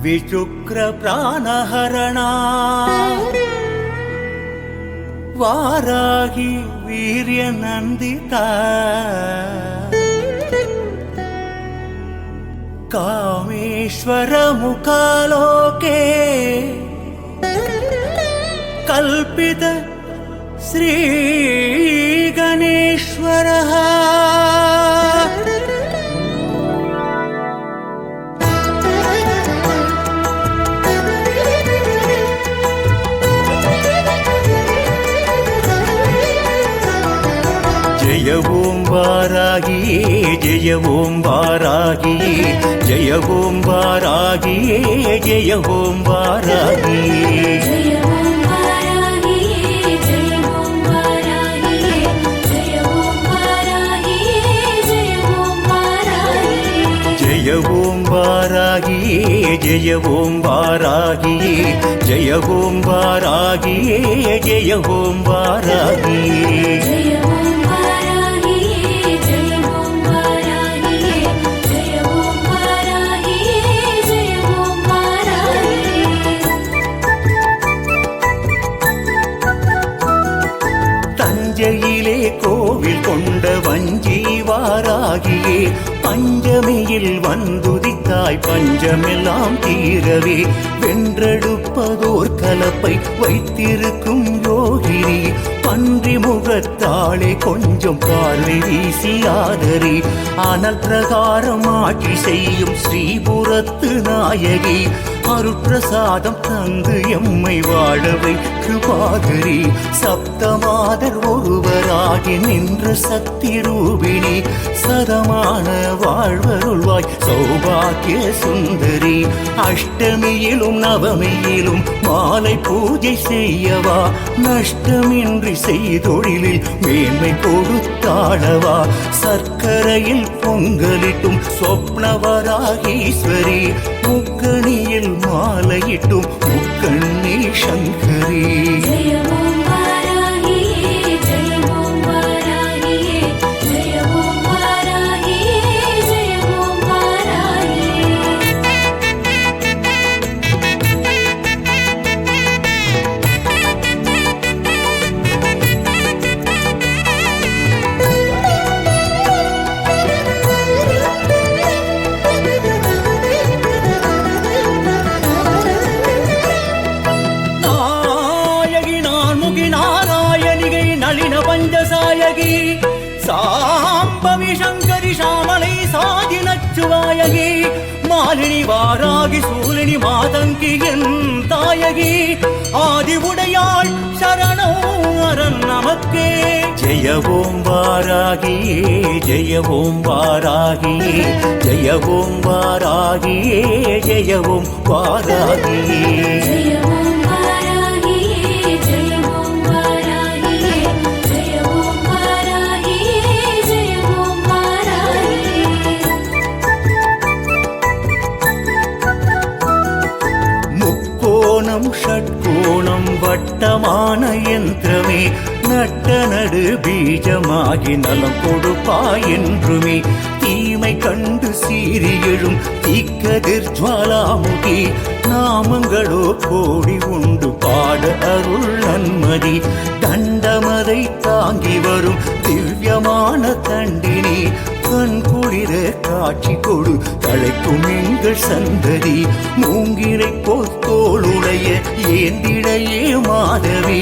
ವಿಚುಕ್ರ ಪ್ರಾಣಹರಣ ವಾರಾಗಿ urea Nandita Kameshwar ಮುಖಾಲೋಕೆ ಕಲ್ಪಿತ ಶ್ರೀ ಗಣೇಶ್ವರ जय ओम वारागिये जय ओम वारागिये जय ओम वारागिये जय ओम वारागिये जय ओम वारागिये जय ओम वारागिये जय ओम वारागिये जय ओम वारागिये जय ओम वारागिये जय ओम वारागिये जय ओम वारागिये जय ओम वारागिये जय ओम वारागिये जय ओम वारागिये जय ओम वारागिये जय ओम वारागिये தஞ்சையிலே கோவில் கொண்ட வஞ்சி வாராகியே பஞ்சமியில் வந்துதித்தாய் பஞ்சமெல்லாம் தீரவே வென்றெடுப்பதோர் கலப்பை வைத்திருக்கும் யோகினி பன்றி முகத்தாளே கொஞ்சம் பார்வை வீசி ஆதரி ஆனால் பிரகாரம் ஆட்சி செய்யும் ஸ்ரீபுரத்து நாயகி அருட்பிரசாதம் தந்து எம்மை வாழவை கிருபாகரி சப்தமாதர் ஒருவராகி நின்ற சக்தி ரூபிணி சதமான வாழ்வருள்வாய் சௌபாக்கிய சுந்தரி அஷ்டமியிலும் நவமியிலும் மாலை பூஜை செய்யவா நஷ்டமின்றி செய்தொழிலில் மேன்மை கொடுத்தாளவா சர்க்கரையில் பொங்கலிட்டும் சொப்னவராகீஸ்வரி முக்கணியில் மாலையிட்டும் முக்கண்ணி சங்கரி जय ओम वारागिये जय ओम वारागिये जय ओम वारागिये जय ओम वारागिये நாயகி நான் முகி நாராயணிகை நளின பஞ்சசாயகி சாம்பவி சங்கரி சாமலை சாதி நச்சுவாயகி மாலினி வாராகி சூலினி மாதங்கி என் தாயகி ஆதி உடையாள் சரணம் அரண் நமக்கே ஜெய ஓம் வாராகியே ஜெய ஓம் வாராகியே ஜெய ஓம் வாராகியே ஜெய ஓம் வாராகியே जय ओम वारागिये जय ओम वारागिये जय ओम वारागिये जय ओम वारागिये முக்கோணம் ஷட்கோணம் வட்டமான யந்திரமே நட்ட நடு பீஜமாகி நலம் கொடுப்பாய் என்றுமே தீமை கண்டு சீறி எழும் தீக்கதிர் ஜுவாலாமுகி நாமங்களோ கோடி உண்டு பாட அருள் நன்மதி தண்டமதை தாங்கி வரும் திவ்யமான தண்டினி கண் குளிர காட்சி கொடு தழைக்கும் எங்கள் சந்ததி மூங்கிலை போத்தோளுடைய ஏந்திடையே மாதவி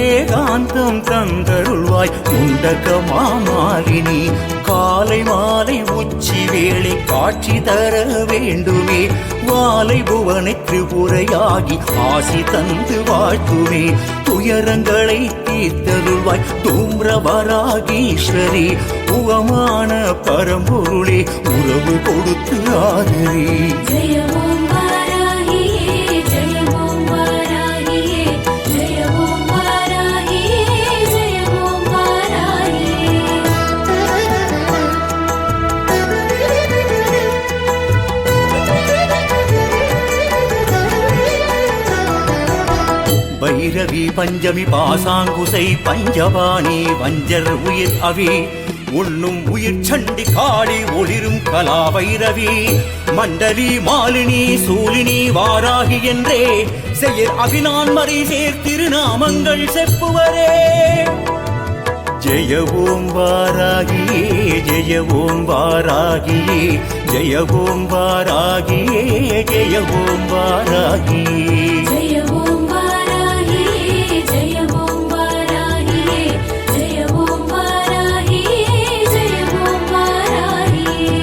ஏகாந்தம் தந்தருள்வாய் முண்டகமாலினி காலை மாலை உச்சி வேளை காட்சி தர வேண்டுமே வாலை புவனை திரிபுரையாகி ஆசி தந்து வாழ்த்துமே துயரங்களை தீர்த்தருள்வாய் தூம்ரவராகீஸ்வரி உவமான பரம்பொருளே உறவு கொடுத்து ஆதரி जय ओम वारागिये जय ओम वारागिये जय ओम वारागिये जय ओम वारागिये பைரவி பஞ்சமி பாசாங்குசை பஞ்சபாணி வஞ்சர் உயிர் அவி உண்ணும் உயிர் சண்டி காளி ஒளிரும் கலா பைரவி மண்டலி மாலினி சூலினி வாராகி என்றே செயற் அபினான் மறை சேர் திருநாமங்கள் செப்புவரே. ஜெய ஓம் வாராகியே ஜெய ஓம் வாராகியே ஜெய ஓம் வாராகியே ஜெய ஓம் வாராகியே. ஜெய ஓம் வாராகியே ஜெய ஓம் வாராகியே ஜெய ஓம் வாராகியே ஜெய ஓம் வாராகியே.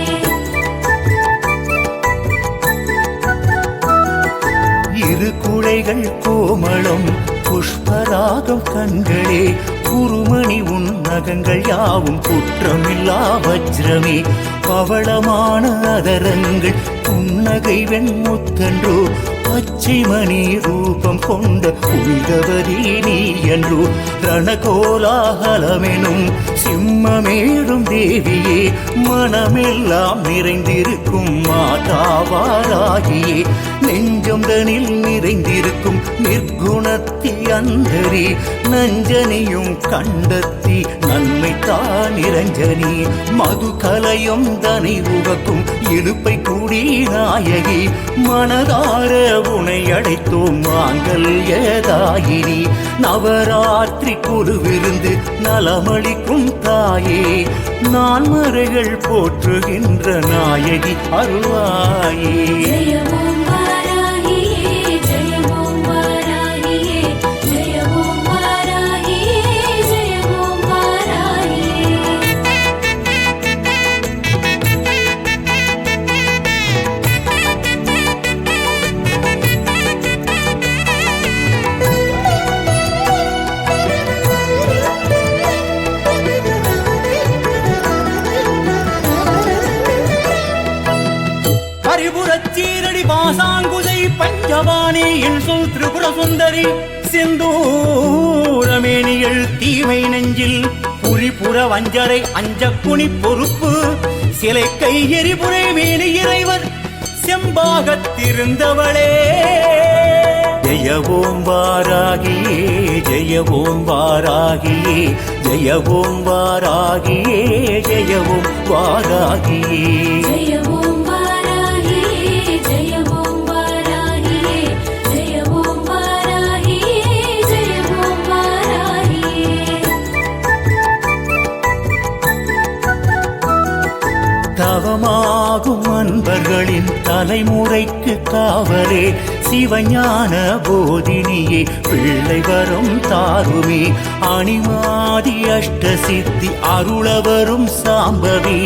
இரு குழைகள் கோமளம் புஷ்பராகம் கண்களே குருமணி உன் நகங்கள் யாவும் குற்றமில்லா வஜ்ரமே பவளமான அதரங்கள் புன்னகை வெண்முத்தன்றோ பச்சை மணி ரூபம் கொண்ட புனிதவதி நீ என்றோ ரணகோலாகலமெனும் சிம்மமேடும் தேவியே மனமெல்லாம் நிறைந்திருக்கும் மாதாவாராகியே நெஞ்சம் தனில் நிறைந்திருக்கும் நிர்குணத்தி அந்தரி நஞ்சனியும் கண்டத்தி நன்மை தான் நிரஞ்சனி மது கலையும் தனி உகக்கும் இழுப்பை கூடி நாயகி மனதார உனை அடைத்தோம் மாங்கல்யதாயினி நவராத்திரி குருவிருந்து நலமளிக்கும் தாயே நான்மறைகள் போற்றுகின்ற நாயகி அருள்வாயே. ஜெய ஓம் வாராகியே ஜெய ஓம் வாராகியே ஜெய ஓம் வாராகியே ஜெய ஓம் வாராகியே. ஹரிபுரச்சீரடி பாசாங்குசை பஞ்சபாணி என் சொல் திரிபுர சுந்தரி சிந்தூரமேனியல் தீமை நெஞ்சில் புரிபுற வஞ்சரை அஞ்ச குனி பொறுப்பு சிலை கை எரிபுரை மேனி இறைவர் செம்பாகத்திருந்தவளே. ஜெய ஓம் வாராகியே ஜெய ஓம் வாராகியே ஜெய ஓம் வாராகியே ஜெய ஓம் வாராகியே. ஜெய ஓம் வாராகியே ஜெய ஓம் வாராகியே ஜெய ஓம் வாராகியே ஜெய ஓம் வாராகியே. தவமாகும் அன்பர்களின் தலைமுறைக்கு காவலே சிவஞான போதினியே பிள்ளை வரும் தாருமே அணிமாதி அஷ்ட சித்தி அருளவரும் சாம்பவி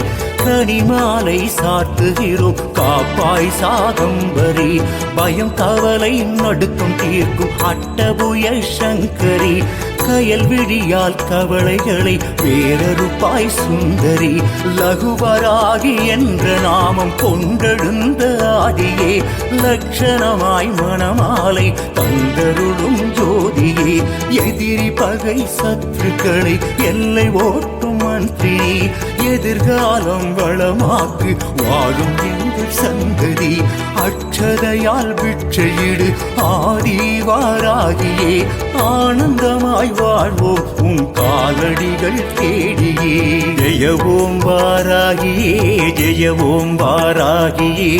கனிமாலை சாத்துகிறோம் காப்பாய் சாகம்பரி பயம் கவலை நடுக்கம் தீர்க்கும் அட்டபுய சங்கரி கயல் விழியால் கவலைகளை வேறறுப்பாய் சுந்தரி லகுவராகி என்ற நாமம் கொண்டெழுந்த ஆதியே லட்சணமாய் மணமாலை தந்தருளும் ஜோதியே எதிரி பகை சத்துக்களை எல்லை ஓட்டும் மந்திரி எதிர்காலம் வளமாக்கு வாழும் எங்கள் சந்ததி அட்சதையால் விற்றையிடு ஆதிவாராகியே ஆனந்தமாய் வாழ்வோம் உன் காலடிகள் தேடியே. ஜெய ஓம் வாராகியே ஜெய ஓம் வாராகியே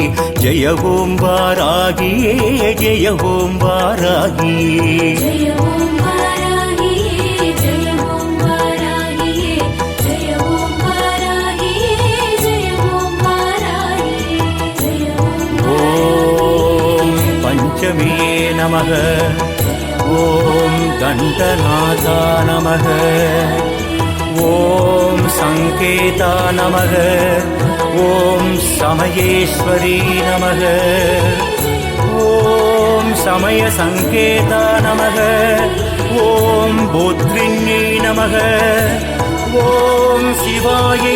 ஜெய ஓம் வாராகியே ஜெய ஓம் வாராகியே. ஜெய ஓம் வாராகியே ஜெய ஓம் வாராகியே ஜெய ஓம் வாராகியே ஜெய ஓம் வாராகியே. ஜெய ஓம் ஓம் பஞ்சமே நமக ஓம் தண்டநாதா நமக ஓம் சங்கேதா நமக ஓம் சமயேஸ்வரி நமக ஓம் சமய சங்கேதா நமக ஓம் போத்ரிண்யை நமக ஓம் சிவாயை